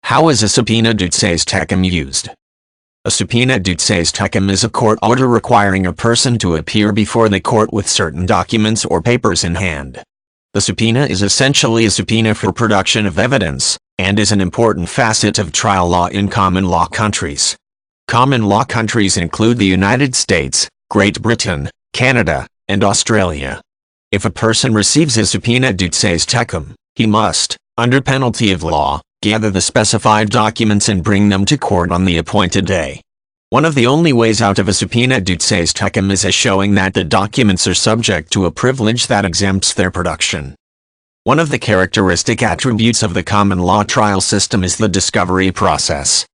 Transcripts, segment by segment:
How is a subpoena Duces Tecum used? A subpoena Duces Tecum is a court order requiring a person to appear before the court with certain documents or papers in hand. The subpoena is essentially a subpoena for production of evidence, and is an important facet of trial law in common law countries. Common law countries include the United States, Great Britain, Canada, and Australia. If a person receives a subpoena Duces Tecum, he must, under penalty of law, gather the specified documents and bring them to court on the appointed day. One of the only ways out of a subpoena Duces Tecum is as showing that the documents are subject to a privilege that exempts their production. One of the characteristic attributes of the common law trial system is the discovery process.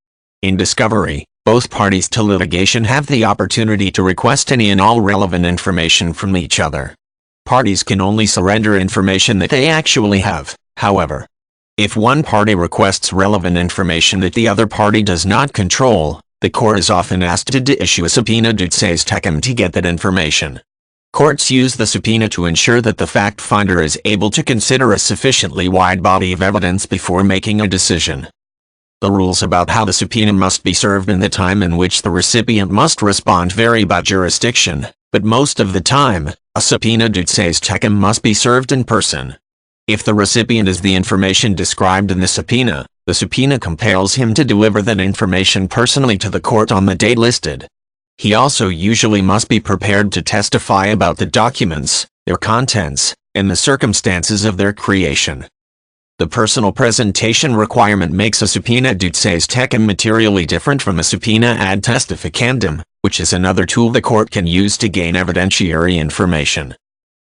In discovery, both parties to litigation have the opportunity to request any and all relevant information from each other. Parties can only surrender information that they actually have, however. If one party requests relevant information that the other party does not control, the court is often asked to issue a subpoena Duces Tecum to get that information. Courts use the subpoena to ensure that the fact finder is able to consider a sufficiently wide body of evidence before making a decision. The rules about how the subpoena must be served and the time in which the recipient must respond vary by jurisdiction, but most of the time, a subpoena Duces Tecum must be served in person. If the recipient is the information described in the subpoena compels him to deliver that information personally to the court on the date listed. He also usually must be prepared to testify about the documents, their contents, and the circumstances of their creation. The personal presentation requirement makes a subpoena Duces Tecum materially different from a subpoena ad testificandum, which is another tool the court can use to gain evidentiary information.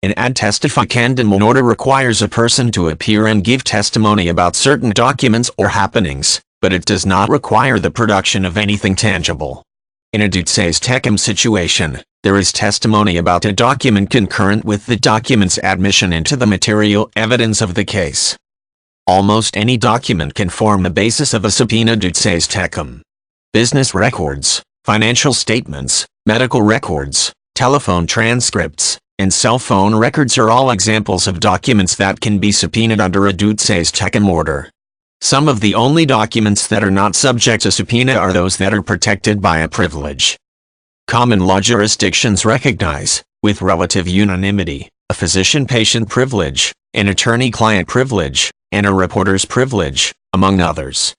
An ad testificandum order requires a person to appear and give testimony about certain documents or happenings, but it does not require the production of anything tangible. In a Duces Tecum situation, there is testimony about a document concurrent with the document's admission into the material evidence of the case. Almost any document can form the basis of a subpoena Duces Tecum. Business records, financial statements, medical records, telephone transcripts, and cell phone records are all examples of documents that can be subpoenaed under a Duces Tecum order. Some of the only documents that are not subject to subpoena are those that are protected by a privilege. Common law jurisdictions recognize, with relative unanimity, a physician-patient privilege, an attorney-client privilege, and a reporter's privilege, among others.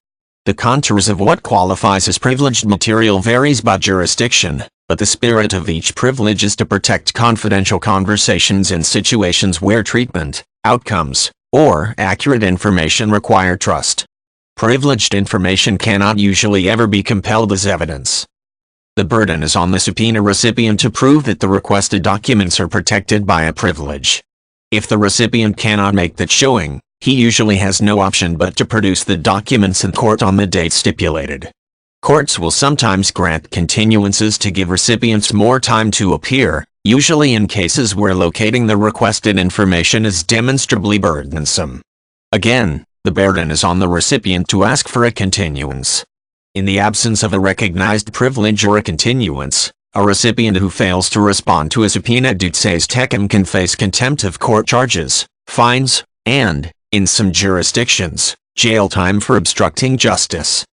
The contours of what qualifies as privileged material varies by jurisdiction, but the spirit of each privilege is to protect confidential conversations in situations where treatment, outcomes, or accurate information require trust. Privileged information cannot usually ever be compelled as evidence. The burden is on the subpoena recipient to prove that the requested documents are protected by a privilege. If the recipient cannot make that showing, he usually has no option but to produce the documents in court on the date stipulated. Courts will sometimes grant continuances to give recipients more time to appear, usually in cases where locating the requested information is demonstrably burdensome. Again, the burden is on the recipient to ask for a continuance. In the absence of a recognized privilege or a continuance, a recipient who fails to respond to a subpoena Duces Tecum can face contempt of court charges, fines, and, in some jurisdictions, jail time for obstructing justice.